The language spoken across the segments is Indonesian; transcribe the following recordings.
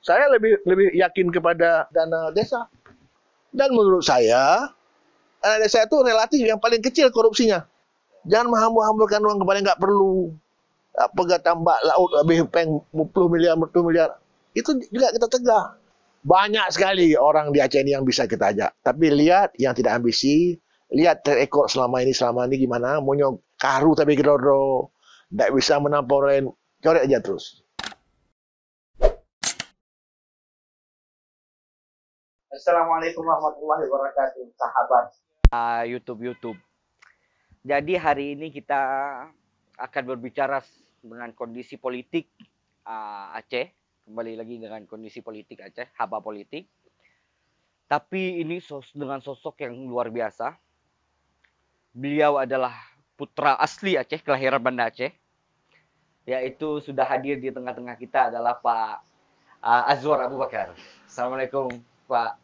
Saya lebih yakin kepada dana desa. Dan menurut saya, dana desa itu relatif yang paling kecil korupsinya. Jangan menghambur-hamburkan uang kepada yang nggak perlu. Pegat tambak laut habis peng 10 miliar, 40 miliar. Itu juga kita tegah. Banyak sekali orang di Aceh ini yang bisa kita ajak. Tapi lihat yang tidak ambisi, lihat track record selama ini gimana. Monyok karu tapi gedoro. Tidak bisa menampung lain. Coret aja terus. Assalamualaikum warahmatullahi wabarakatuh, sahabat YouTube. Jadi hari ini kita akan berbicara dengan kondisi politik Aceh. Kembali lagi dengan kondisi politik Aceh, haba politik. Tapi ini dengan sosok yang luar biasa. Beliau adalah putra asli Aceh, kelahiran Banda Aceh. Yaitu sudah hadir di tengah-tengah kita adalah Pak Azwar Abu Bakar. Assalamualaikum Pak.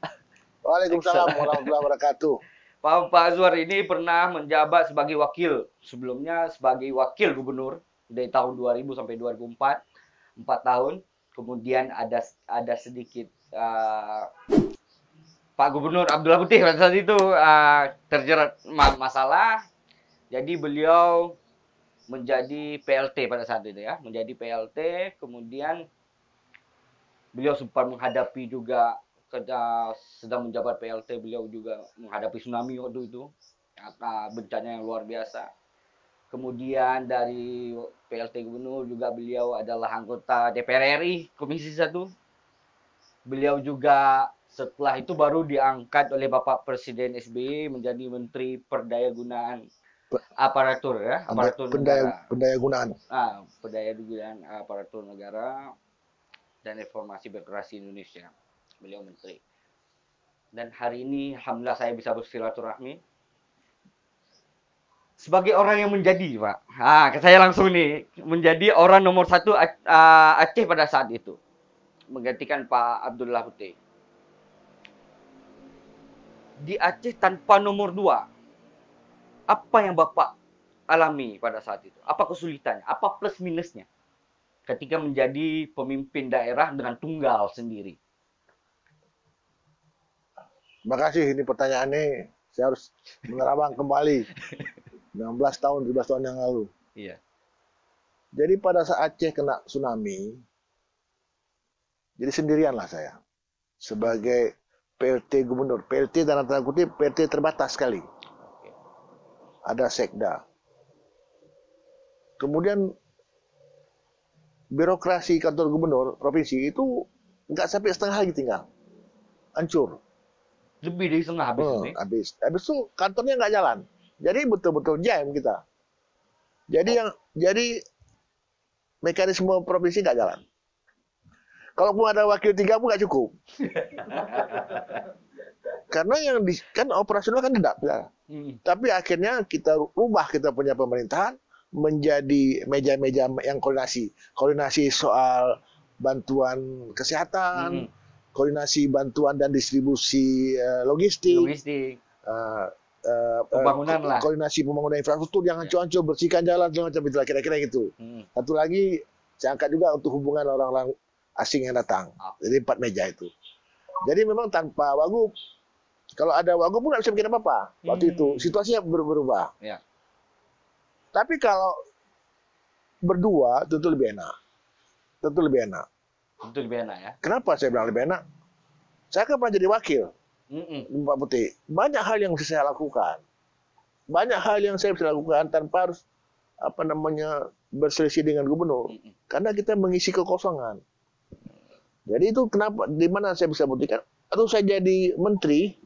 Waalaikumsalam warahmatullahi wabarakatuh. Pak Azwar ini pernah menjabat sebagai wakil, sebelumnya sebagai wakil gubernur dari tahun 2000 sampai 2004, 4 tahun. Kemudian ada sedikit Pak Gubernur Abdullah Putih pada saat itu terjerat masalah. Jadi beliau menjadi PLT pada saat itu ya, menjadi PLT. Kemudian beliau sempat menghadapi juga sedang menjabat PLT, beliau juga menghadapi tsunami waktu itu, bencana yang luar biasa. Kemudian dari PLT Gubernur juga beliau adalah anggota DPR RI Komisi 1. Beliau juga setelah itu baru diangkat oleh Bapak Presiden SBY menjadi Menteri Perdayagunaan Aparatur ya, Aparatur Negara. Pendayagunaan. Pendayagunaan Aparatur Negara dan Reformasi Birokrasi Indonesia. Beliau menteri. Dan hari ini alhamdulillah saya bisa bersilaturahmi sebagai orang yang menjadi, Pak. Saya langsung nih menjadi orang nomor 1 Aceh pada saat itu, menggantikan Pak Abdullah Putih. Di Aceh tanpa nomor 2, apa yang Bapak alami pada saat itu? Apa kesulitannya? Apa plus minusnya ketika menjadi pemimpin daerah dengan tunggal sendiri? Terima kasih, ini pertanyaannya saya harus menerawang kembali 16 tahun, 17 tahun yang lalu. Iya. Jadi pada saat Aceh kena tsunami, jadi sendirianlah saya sebagai PLT Gubernur. PLT dalam tanda kutip PLT terbatas sekali. Ada sekda. Kemudian birokrasi kantor gubernur provinsi itu nggak sampai setengah lagi tinggal, hancur. Lebih dari setengah habis ini. Habis itu kantornya nggak jalan. Jadi betul-betul jam kita. Jadi mekanisme provinsi nggak jalan. Kalaupun ada wakil 3 pun nggak cukup. Karena yang kan operasional kan tidak. Ya. Tapi akhirnya kita rubah kita punya pemerintahan menjadi meja-meja yang koordinasi soal bantuan kesehatan. Koordinasi bantuan dan distribusi logistik, pembangunan lah, koordinasi pembangunan infrastruktur yang hancur-hancur, bersihkan jalan segala macam, itulah kira-kira gitu. Satu lagi saya angkat juga untuk hubungan orang-orang asing yang datang. Jadi 4 meja itu. Jadi memang tanpa wagub, kalau ada wagub pun nggak bisa bikin apa-apa. Waktu itu situasinya berubah. Ya. Tapi kalau berdua tentu lebih enak. Tentu lebih enak ya. Kenapa saya bilang lebih enak? Saya kan pernah jadi wakil Pak Putih. Banyak hal yang bisa saya lakukan. Banyak hal yang saya bisa lakukan tanpa harus berselisih dengan gubernur. Karena kita mengisi kekosongan. Jadi itu kenapa, di mana saya bisa buktikan? Atau saya jadi menteri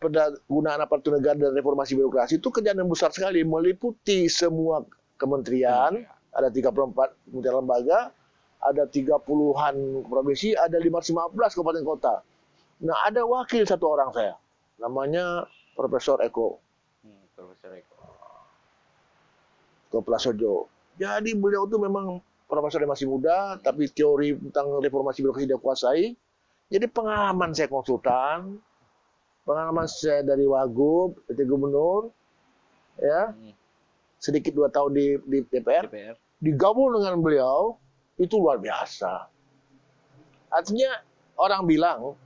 Perdagunaan Aparatur Negara dan Reformasi Birokrasi, itu kerjaan yang besar sekali, meliputi semua kementerian, ada 34 kementerian lembaga, ada 30-an provinsi, ada 515 kabupaten kota. Nah, ada wakil 1 orang saya, namanya Profesor Eko. Profesor Eko. Prasojo. Jadi beliau itu memang profesor yang masih muda, tapi teori tentang reformasi birokrasi dia kuasai. Jadi pengalaman saya konsultan, pengalaman saya dari Wagub, PT Gubernur, ya, sedikit 2 tahun di DPR, digabung dengan beliau, itu luar biasa. Artinya orang bilang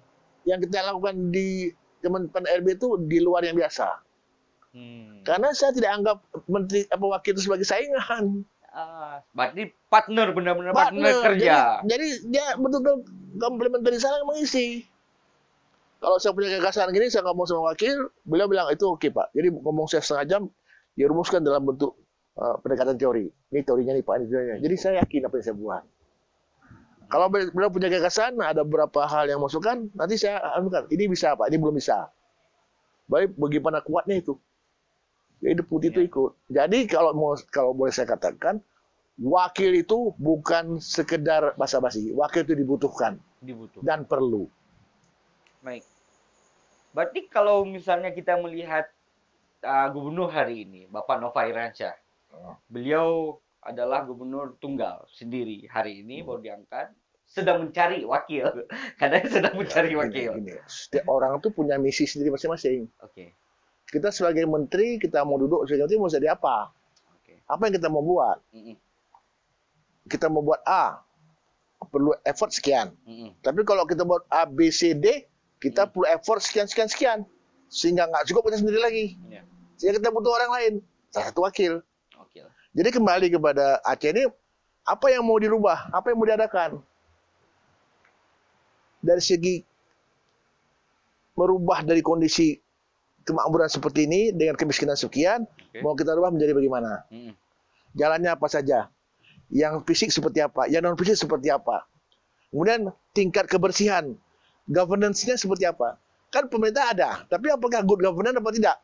yang kita lakukan di Kementerian RB itu di luar yang biasa. Karena saya tidak anggap menteri apa wakil itu sebagai saingan. Berarti partner, benar-benar partner kerja. Jadi dia betul-betul komplementari saling mengisi. Kalau saya punya gagasan gini, saya ngomong sama wakil, beliau bilang itu oke Pak. Jadi ngomong saya setengah jam, dia rumuskan dalam bentuk pendekatan teori. Ini teorinya nih Pak, ini teorinya. Jadi saya yakin apa yang saya buat. Kalau beliau punya gagasan, ada beberapa hal yang masukkan, nanti saya anukan. Ini bisa Pak, ini belum bisa. Baik, bagaimana kuatnya itu. Jadi deputi itu ikut. Jadi kalau boleh saya katakan, wakil itu bukan sekedar basa-basi. Wakil itu dibutuhkan. Dan perlu. Baik. Berarti kalau misalnya kita melihat gubernur hari ini, Bapak Nova Iriansyah, beliau adalah gubernur tunggal sendiri hari ini, baru diangkat, sedang mencari wakil. Kadang sedang mencari wakil. Gini. Setiap orang itu punya misi sendiri masing-masing. Oke. Kita sebagai menteri, kita mau duduk sebagai menteri mau jadi apa? Apa yang kita mau buat? Kita mau buat A, perlu effort sekian. Tapi kalau kita buat A, B, C, D, kita perlu effort sekian. Sehingga nggak cukup kita sendiri lagi. Sehingga kita butuh orang lain. Salah satu wakil. Jadi kembali kepada Aceh ini, apa yang mau dirubah? Apa yang mau diadakan? Dari segi merubah dari kondisi kemakmuran seperti ini dengan kemiskinan sekian, mau kita rubah menjadi bagaimana? Jalannya apa saja? Yang fisik seperti apa? Yang non fisik seperti apa? Kemudian tingkat kebersihan, governance-nya seperti apa? Kan pemerintah ada, tapi apakah good governance apa tidak?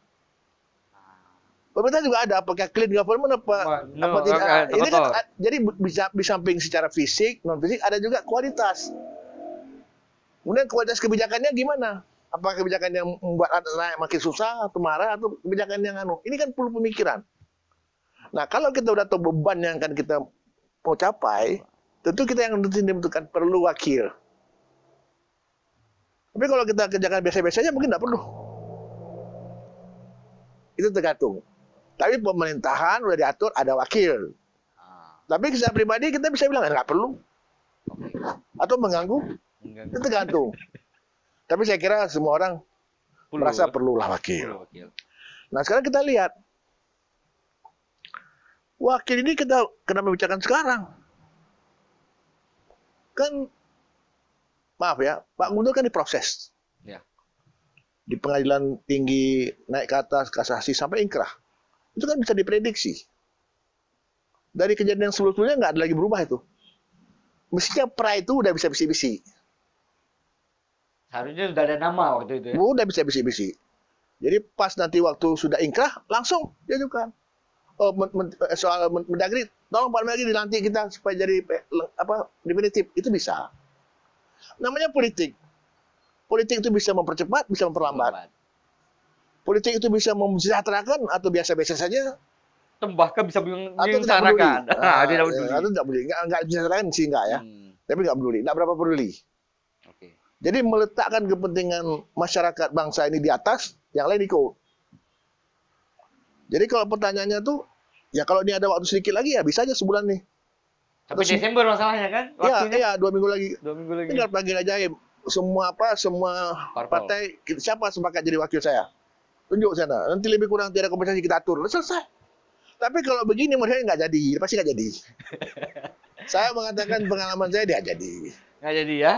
Pemerintah juga ada, apakah clean government apa tidak? Ini kan, jadi bisa di samping secara fisik, non fisik, ada juga kualitas. Kemudian kualitas kebijakannya gimana? Apakah kebijakan yang membuat rakyat makin susah atau marah atau kebijakan yang ini kan perlu pemikiran. Nah, kalau kita udah tahu beban yang akan kita mau capai, tentu kita yang menentukan perlu wakil. Tapi kalau kita kerjakan biasa-biasanya mungkin tidak perlu. Itu tergantung. Tapi pemerintahan udah diatur ada wakil. Tapi secara pribadi kita bisa bilang nggak perlu. Atau mengganggu. Itu tergantung. Tapi saya kira semua orang merasa perlulah wakil. Nah sekarang kita lihat. Wakil ini kita kenapa bicarakan sekarang? Kan, maaf ya, Pak Gubernur kan diproses. Di pengadilan tinggi, naik ke atas, kasasi, sampai ingkrah. Itu kan bisa diprediksi. Dari kejadian yang sebelumnya nggak ada lagi berubah itu. Mestinya pra itu udah bisa bisi-bisi. Harusnya sudah ada nama waktu itu ya? Udah bisa bisi-bisi. Jadi pas nanti waktu sudah ingkrah, langsung diajukan. Soal Mendagri, tolong Pak Mendagri dilantik kita supaya jadi definitif. Itu bisa. Namanya politik. Politik itu bisa mempercepat, bisa memperlambat. Politik itu bisa mesejahterakan atau biasa-biasa saja. Bahkan bisa menyengsarakan. Tidak peduli. Atau tidak peduli. Nggak mesejahterakan sih enggak ya. Tapi nggak peduli. Nggak berapa peduli. Jadi meletakkan kepentingan masyarakat bangsa ini di atas, yang lain ikut. Jadi kalau pertanyaannya tuh, ya kalau ini ada waktu sedikit lagi ya bisa aja sebulan nih. Sampai Desember masalahnya kan? Iya, 2 minggu lagi. 2 minggu lagi. Tinggal panggil aja semua partai, siapa sepakat jadi wakil saya. Tunjuk sana. Nanti lebih kurang tiada kompensasi kita atur. Selesai. Tapi kalau begini modelnya nggak jadi, pasti nggak jadi. Saya mengatakan pengalaman saya dia jadi. Nggak jadi ya?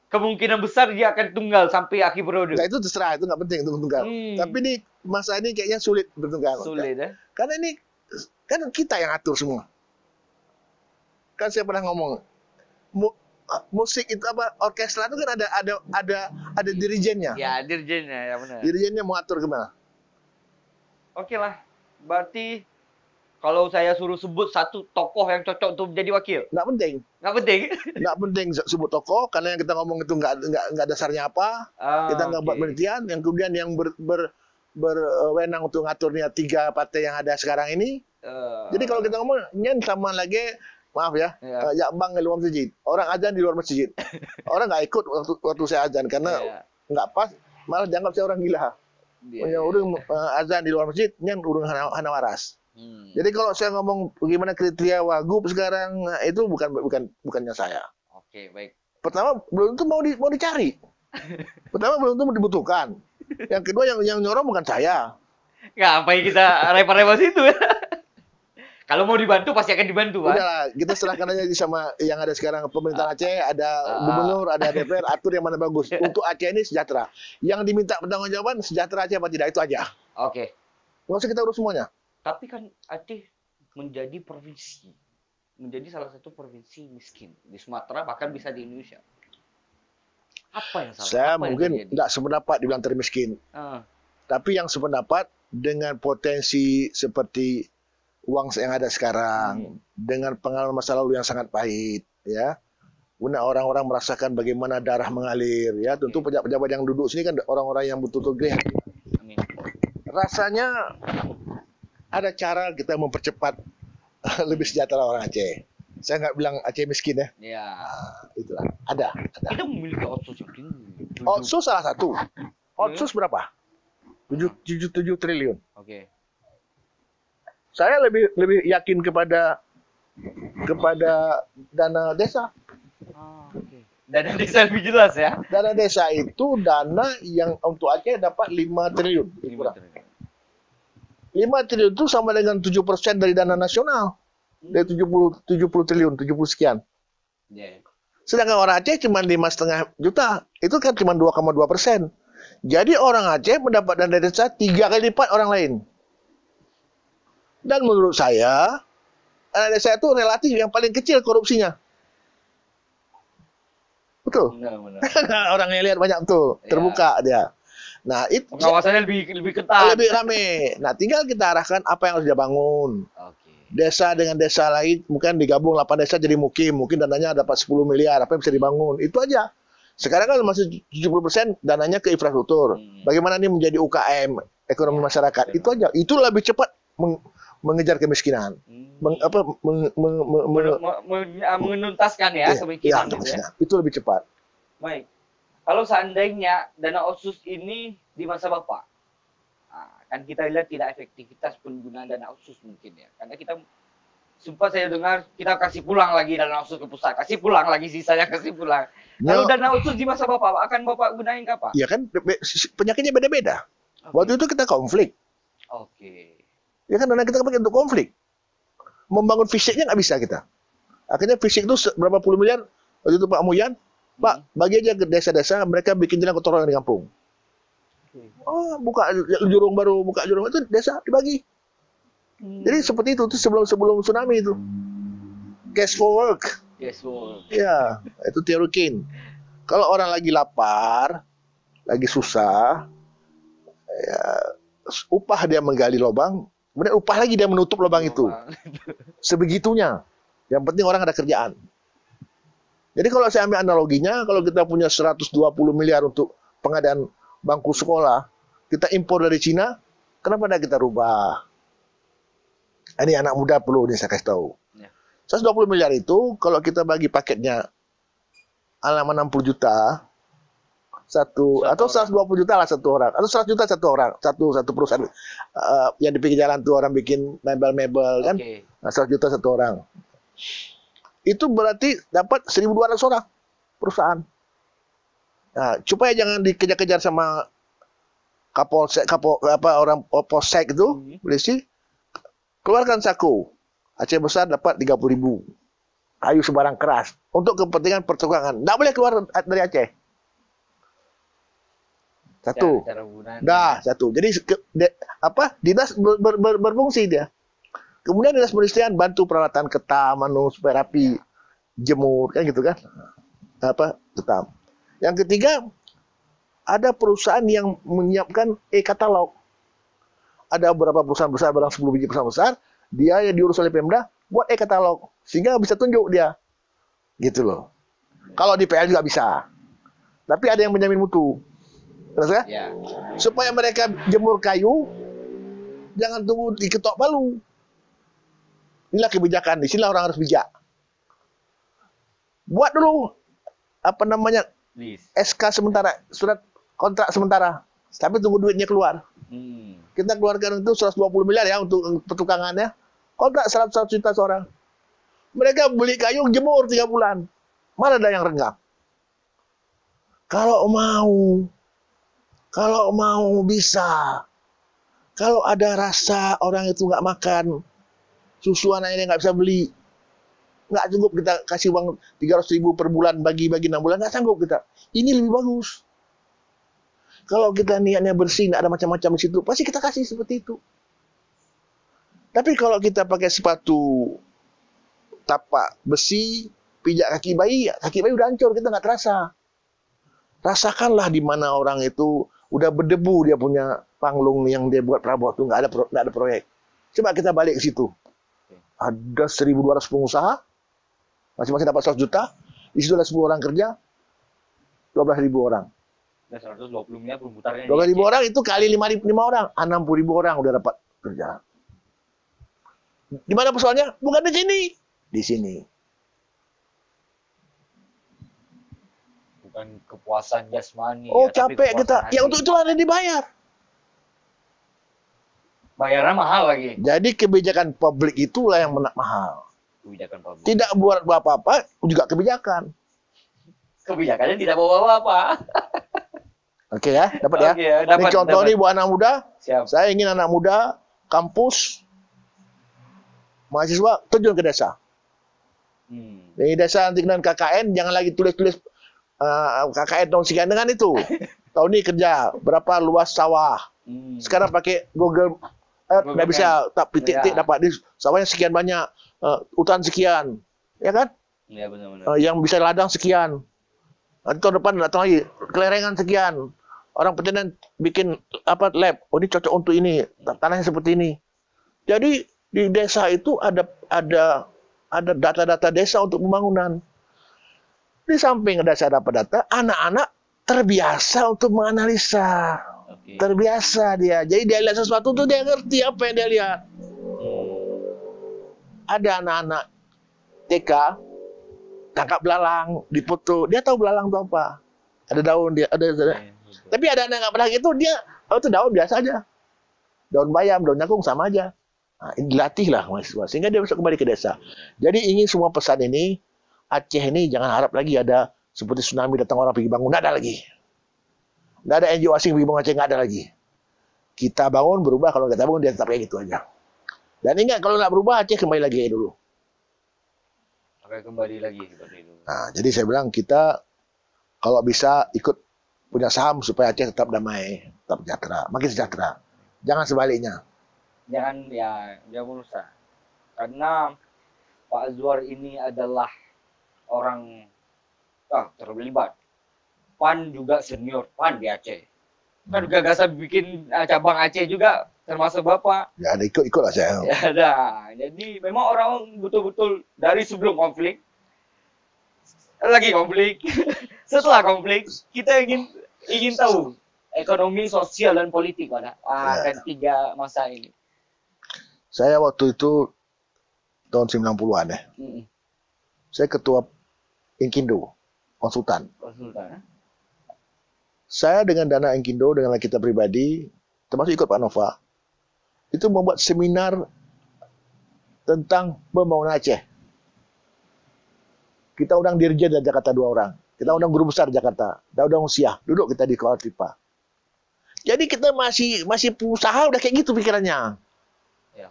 Kemungkinan besar dia akan tunggal sampai akhir periode. Nah, itu terserah, itu nggak penting tunggal. Tapi ini masa ini kayaknya sulit bertunggal. Sulit ya? Karena ini kan kita yang atur semua. Kan saya pernah ngomong, musik itu orkestra itu kan ada dirijennya. Ya, dirijennya ya benar. Dirijennya mau atur kemana? Oke lah, berarti kalau saya suruh sebut satu tokoh yang cocok untuk menjadi wakil, nggak penting. Nggak penting. Nggak penting sebut tokoh, karena yang kita ngomong itu nggak dasarnya apa. Kita nggak buat penelitian. Yang kemudian yang berwenang untuk ngaturnya 3 partai yang ada sekarang ini. Jadi kalau kita ngomong nyen sama lagi, maaf ya, bang di luar masjid. Orang azan di luar masjid. Orang nggak ikut waktu saya azan karena nggak pas, malah dianggap saya orang gila. Urung azan di luar masjid, nyen urung hana waras. Jadi kalau saya ngomong bagaimana kriteria wagub sekarang, itu bukannya saya. Oke, baik. Pertama belum tentu mau dicari. Pertama belum tentu dibutuhkan. Yang kedua yang nyorong bukan saya. Ngapain kita repot-repot situ ya? Kalau mau dibantu pasti akan dibantu, Pak. Udahlah, kita serahkan aja sama yang ada sekarang pemerintah Aceh, ada gubernur, ada DPR, atur yang mana bagus. Untuk Aceh ini sejahtera. Yang diminta pertanggungjawaban sejahtera Aceh apa tidak, itu aja. Oke. Nggak usah kita urus semuanya. Tapi kan Aceh menjadi provinsi, menjadi salah satu provinsi miskin di Sumatera, bahkan bisa di Indonesia. Apa yang salah? Saya apa mungkin nggak sependapat dibilang termiskin. Tapi yang sependapat dengan potensi seperti uang yang ada sekarang, dengan pengalaman masa lalu yang sangat pahit, ya. Kemudian orang-orang merasakan bagaimana darah mengalir, ya. Tentu pejabat-pejabat yang duduk sini kan orang-orang yang betul-betul greh. Rasanya ada cara kita mempercepat lebih sejahtera orang Aceh. Saya nggak bilang Aceh miskin ya. Ya. Itulah. Ada. Kita memiliki outsource yang tinggi. Outsource salah satu. Outsource berapa? 7 triliun. Oke. Saya lebih yakin kepada dana desa. Oke. Dana desa lebih jelas ya. Dana desa itu dana yang untuk Aceh dapat 5 triliun. 5 triliun itu sama dengan 7% dari dana nasional. Dari 70 triliun, 70 sekian. Yeah. Sedangkan orang Aceh cuma 5,5 juta. Itu kan cuma 2,2%. Jadi orang Aceh mendapat dana desa 3 kali lipat orang lain. Dan menurut saya, dana desa itu relatif yang paling kecil korupsinya. Betul. Benar. Orang yang lihat banyak tuh, terbuka dia. Nah, itu pengawasannya lebih ketat. Lebih rame. Nah, tinggal kita arahkan apa yang harus dia bangun. Oke. Desa dengan desa lain, mungkin digabung 8 desa jadi mukim. Mungkin dananya dapat 10 miliar, apa yang bisa dibangun. Itu aja. Sekarang kan masih 70% dananya ke infrastruktur. Bagaimana ini menjadi UKM, ekonomi masyarakat. Itu aja. Itu lebih cepat mengejar kemiskinan. Menuntaskan ya kemiskinan. Ya. Itu lebih cepat. Baik. Kalau seandainya dana otsus ini di masa Bapak, kan kita lihat tidak efektivitas penggunaan dana otsus mungkin ya. Karena kita, sempat saya dengar kita kasih pulang lagi dana otsus ke pusat, kasih pulang lagi sisanya kasih pulang. Kalau dana otsus di masa Bapak, akan Bapak gunain kapan? Ya kan penyakitnya beda-beda. Okay. Waktu itu kita konflik. Oke. Ya kan dana kita pakai untuk konflik. Membangun fisiknya nggak bisa kita. Akhirnya fisik itu berapa puluh miliar. Waktu itu Pak Muyan, Pak, bagi aja ke desa-desa, mereka bikin jalan kotoran di kampung. Oh, buka jurung baru, buka jurung itu desa dibagi. Jadi seperti itu sebelum tsunami itu. Cash for work. Cash for work. Ya, itu teori Keynes. Kalau orang lagi lapar, lagi susah, ya, upah dia menggali lubang, kemudian upah lagi dia menutup lubang itu. Sebegitunya. Yang penting orang ada kerjaan. Jadi kalau saya ambil analoginya, kalau kita punya 120 miliar untuk pengadaan bangku sekolah, kita impor dari Cina, kenapa tidak kita rubah? Ini anak muda perlu ini saya kasih tahu. 120 miliar itu, kalau kita bagi paketnya alaman 60 juta, atau 120 juta lah satu orang, atau 100 juta satu orang, satu perusahaan yang di pinggir jalan tuh orang bikin mebel-mebel kan, nah, 100 juta satu orang. Itu berarti dapat 1.200 orang perusahaan. Nah, supaya jangan dikejar-kejar sama orang polsek itu, polisi, keluarkan saku. Aceh besar dapat 30.000 kayu sebarang keras untuk kepentingan pertukangan. Nggak boleh keluar dari Aceh. Satu. Satu. Jadi dinas berfungsi dia. Kemudian dinas perindustrian bantu peralatan ketam, supaya rapi, jemur, kan gitu kan? Ketam. Yang ketiga, ada perusahaan yang menyiapkan e-katalog. Ada beberapa perusahaan besar, barang 10 biji perusahaan besar, dia yang diurus oleh Pemda, buat e-katalog. Sehingga bisa tunjuk dia. Gitu loh. Kalau di PL juga bisa. Tapi ada yang menjamin mutu. Terus, ya? Supaya mereka jemur kayu, jangan tunggu diketok palu. Inilah kebijakan. Di sinilah orang harus bijak. Buat dulu SK sementara, surat kontrak sementara. Tapi tunggu duitnya keluar. Kita keluarkan itu 120 miliar ya untuk pertukangannya. Kontrak 100 juta seorang. Mereka beli kayu jemur 3 bulan. Mana ada yang renggang? Kalau mau bisa. Kalau ada rasa orang itu nggak makan, susu anaknya nggak bisa beli, nggak cukup kita kasih uang 300.000 per bulan bagi-bagi 6 bulan, nggak sanggup kita. Ini lebih bagus. Kalau kita niatnya bersih, nggak ada macam-macam di situ, pasti kita kasih seperti itu. Tapi kalau kita pakai sepatu tapak besi, pijak kaki bayi udah hancur, kita nggak terasa. Rasakanlah di mana orang itu udah berdebu dia punya panglung yang dia buat perabot tuh, nggak ada proyek. Coba kita balik ke situ. Ada 1.200 pengusaha, masing-masing dapat 100 juta, di situ ada 10 orang kerja, 12.000 orang. Dan 120 miliar berputarnya. 12.000 orang itu kali 5 orang, 60.000 orang udah dapat kerja. Di mana persoalannya? Bukan di sini. Di sini. Bukan kepuasan jasmani. Oh, capek kita. Ya untuk itulah ada dibayar. Bayarnya mahal lagi. Jadi kebijakan publik itulah yang mahal. Kebijakan publik. Tidak buat apa-apa, juga kebijakan. Kebijakannya tidak bawa apa-apa. Oke ya, dapat ya. Ya, dapat, ini contoh nih buat anak muda. Siap. Saya ingin anak muda, kampus, mahasiswa terjun ke desa. Di desa nanti dengan KKN, jangan lagi tulis-tulis KKN tahun sekian dengan itu. Tahun ini kerja, berapa luas sawah. Sekarang pakai Google Earth, nggak bisa, tapi titik dapat di sawahnya sekian banyak, hutan sekian, ya kan? Iya benar-benar. Yang bisa ladang sekian. Nanti tahun depan datang lagi, kelerengan sekian. Orang pertanian bikin lab, oh ini cocok untuk ini, tanahnya seperti ini. Jadi di desa itu ada data-data desa untuk pembangunan. Di samping desa dapat data, anak-anak terbiasa untuk menganalisa. Terbiasa dia. Jadi dia lihat sesuatu tuh dia ngerti apa yang dia lihat. Ada anak-anak TK tangkap belalang, dipoto. Dia tahu belalang itu apa. Ada daun dia, ada. Tapi ada anak nggak pernah itu dia, itu daun biasa aja. Daun bayam, daun jagung sama aja. Nah, ini dilatihlah mahasiswa sehingga dia bisa kembali ke desa. Jadi ingin semua pesan ini, Aceh ini jangan harap lagi ada seperti tsunami datang orang pergi bangun, nggak ada lagi. Nggak ada NGO asing pergi bangun Aceh, nggak ada lagi. Kita bangun berubah, kalau kita bangun dia tetap kayak gitu aja. Dan ingat kalau nggak berubah Aceh kembali lagi kayak dulu. Oke, kembali lagi seperti itu. Nah, jadi saya bilang kita kalau bisa ikut punya saham supaya Aceh tetap damai, tetap sejahtera, makin sejahtera. Jangan sebaliknya. Jangan berusaha. Karena Pak Azwar ini adalah orang terlibat. PAN juga senior PAN di Aceh. Kan gagasan bikin cabang Aceh juga termasuk Bapak. Ya, ada ikut-ikut lah saya. Ya ada. Jadi memang orang betul-betul dari sebelum konflik, lagi konflik, setelah konflik, kita ingin tahu ekonomi, sosial, dan politik pada akan 3 masa ini. Saya waktu itu tahun 90-an ya. Saya ketua Inkindo, konsultan. Saya dengan dana Inkindo, dengan kita pribadi, termasuk ikut Pak Nova, itu membuat seminar tentang pembangunan Aceh. Kita undang Dirjen dari Jakarta 2 orang. Kita undang guru besar Jakarta. Kita undang Usiah. Duduk kita di Kuala Tripa. Jadi kita masih pengusaha udah kayak gitu pikirannya. Ya.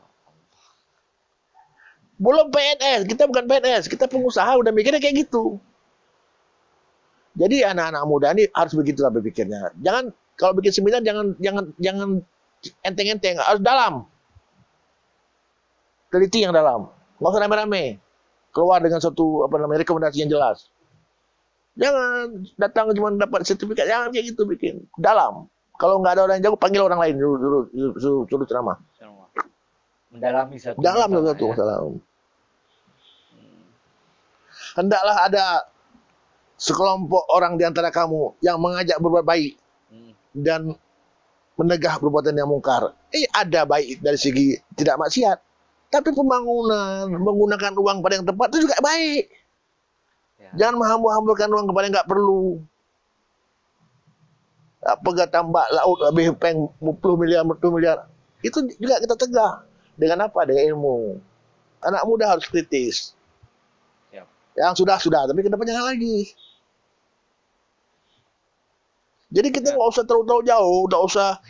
Belum PNS. Kita bukan PNS. Kita pengusaha udah mikirnya kayak gitu. Jadi anak-anak muda ini harus begitu lah berpikirnya. Jangan kalau bikin seminar jangan enteng-enteng, harus dalam. Teliti yang dalam. Nggak usah rame-rame. Keluar dengan suatu rekomendasi yang jelas. Jangan datang cuma dapat sertifikat, jangan kayak gitu bikin. Dalam. Kalau nggak ada orang yang jago, panggil orang lain suruh ceramah. Mendalami satu. Dalam satu masalah. Hendaklah ada sekelompok orang di antara kamu yang mengajak berbuat baik dan menegah perbuatan yang mungkar. Ada baik dari segi tidak maksiat, tapi pembangunan menggunakan uang pada yang tepat itu juga baik. Ya. Jangan menghambur-hamburkan uang kepada yang nggak perlu. Pegang tambak laut habis 10 miliar. Itu juga kita tegah. Dengan apa? Dengan ilmu. Anak muda harus kritis. Yang sudah, tapi ke depan jangan lagi. Jadi kita nggak usah terlalu jauh, nggak usah.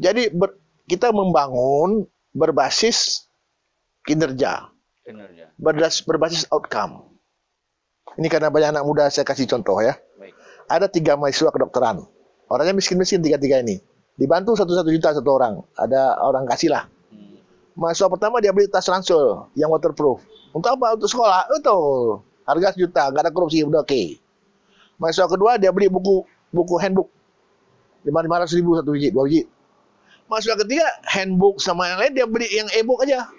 Jadi kita membangun berbasis kinerja, berbasis outcome. Ini karena banyak anak muda, saya kasih contoh ya. Baik. Ada 3 mahasiswa kedokteran. Orangnya miskin-miskin 3-3 ini. Dibantu 1 juta satu orang. Ada orang kasih lah. Mahasiswa pertama dia beli tas ransel yang waterproof. Untuk apa? Untuk sekolah. Betul. Harga 1 juta, nggak ada korupsi, udah oke. Mahasiswa kedua dia beli buku handbook 500.000 1 biji, 2 biji. Mahasiswa ketiga handbook sama yang lain dia beli yang e-book aja.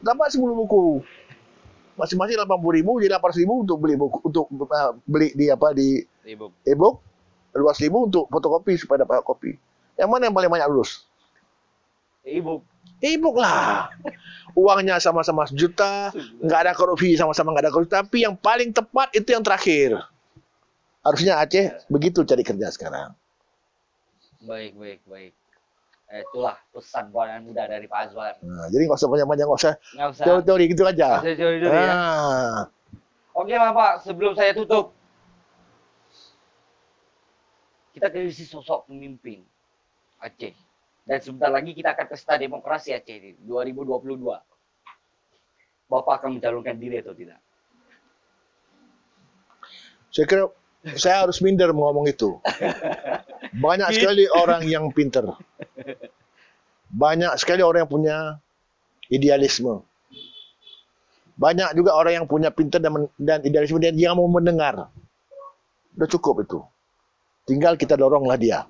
Dapat 10 buku. Masing-masing 80.000 jadi 800.000 untuk beli buku, untuk beli di e-book. 12.000 untuk fotokopi supaya dapat kopi. Yang mana yang paling banyak lulus? E-book lah. Uangnya sama-sama 1 juta, nggak ada korupsi, sama-sama nggak ada korupsi. Tapi yang paling tepat itu yang terakhir. Harusnya Aceh begitu cari kerja sekarang. Baik. Itulah pesan buat anak muda dari Pak Azwar. Nah, jadi nggak usah banyak-banyak, nggak usah teori-teori gitu aja. Teori-teori ya. Oke lah Pak, sebelum saya tutup, kita krisis sosok pemimpin Aceh. Dan sebentar lagi kita akan pesta demokrasi Aceh di 2022. Bapak akan mencalonkan diri atau tidak? Saya kira saya harus minder ngomong itu. Banyak sekali orang yang pinter. Banyak sekali orang yang punya idealisme. Banyak juga orang yang punya pinter dan idealisme dan dia mau mendengar. Udah cukup itu. Tinggal kita doronglah dia.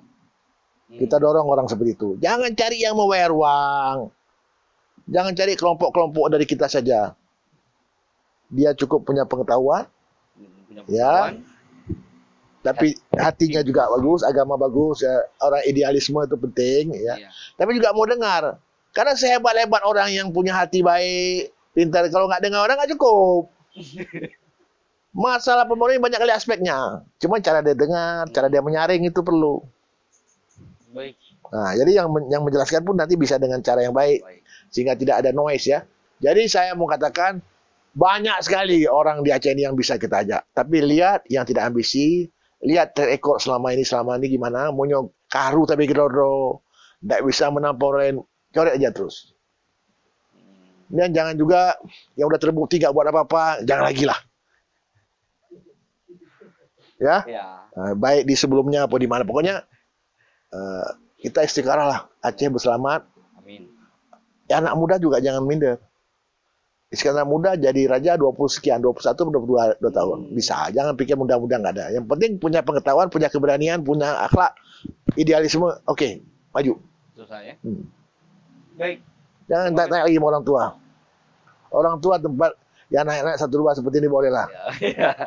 Kita dorong orang seperti itu. Jangan cari yang membayar uang. Jangan cari kelompok-kelompok dari kita saja. Dia cukup punya pengetahuan. Ya. Tapi hatinya juga bagus, agama bagus, ya. Orang idealisme itu penting, ya. Tapi juga mau dengar. Karena sehebat-hebat orang yang punya hati baik, pintar, kalau nggak dengar orang nggak cukup. Masalah pembangunan banyak kali aspeknya. Cuma cara dia dengar, cara dia menyaring itu perlu. Baik. Nah, jadi yang menjelaskan pun nanti bisa dengan cara yang baik, sehingga tidak ada noise ya. Jadi saya mau katakan banyak sekali orang di Aceh ini yang bisa kita ajak. Tapi lihat yang tidak ambisi. Lihat track record selama ini gimana, monyok karu tapi gedoro, tidak bisa menampung lain, coret aja terus. Dan jangan juga yang udah terbukti gak buat apa-apa, jangan lagi lah. Ya, baik di sebelumnya apa di mana, pokoknya kita istiqarah lah, Aceh berselamat. Amin. Ya, anak muda juga jangan minder. Sekarang muda jadi raja 20 sekian, 21, 22 tahun. Bisa, jangan pikir muda-muda nggak ada. Yang penting punya pengetahuan, punya keberanian, punya akhlak, idealisme. Oke, maju. Susah ya? Baik. Jangan tanya lagi sama orang tua. Orang tua tempat ya naik-naik 1-2 seperti ini boleh lah.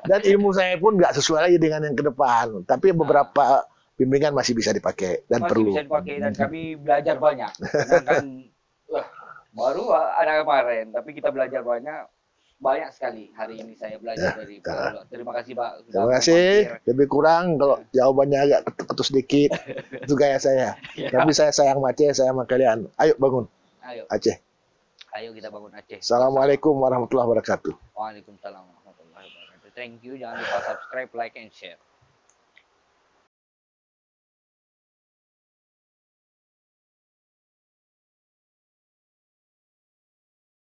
Dan ilmu saya pun nggak sesuai lagi dengan yang ke depan. Tapi beberapa bimbingan masih bisa dipakai dan perlu. Masih bisa dipakai dan kami belajar banyak. Sedangkan baru ada kemarin, tapi kita belajar banyak sekali. Hari ini saya belajar dari Pak Azwar. Terima kasih Pak. Terima kasih. Lebih kurang kalau jawabannya agak ketus dikit. Itu gaya saya. Tapi saya sayang Aceh, saya sama kalian. Ayo bangun. Ayo. Aceh. Ayo kita bangun Aceh. Assalamualaikum warahmatullahi wabarakatuh. Waalaikumsalam warahmatullahi wabarakatuh. Thank you. Jangan lupa subscribe, like, and share.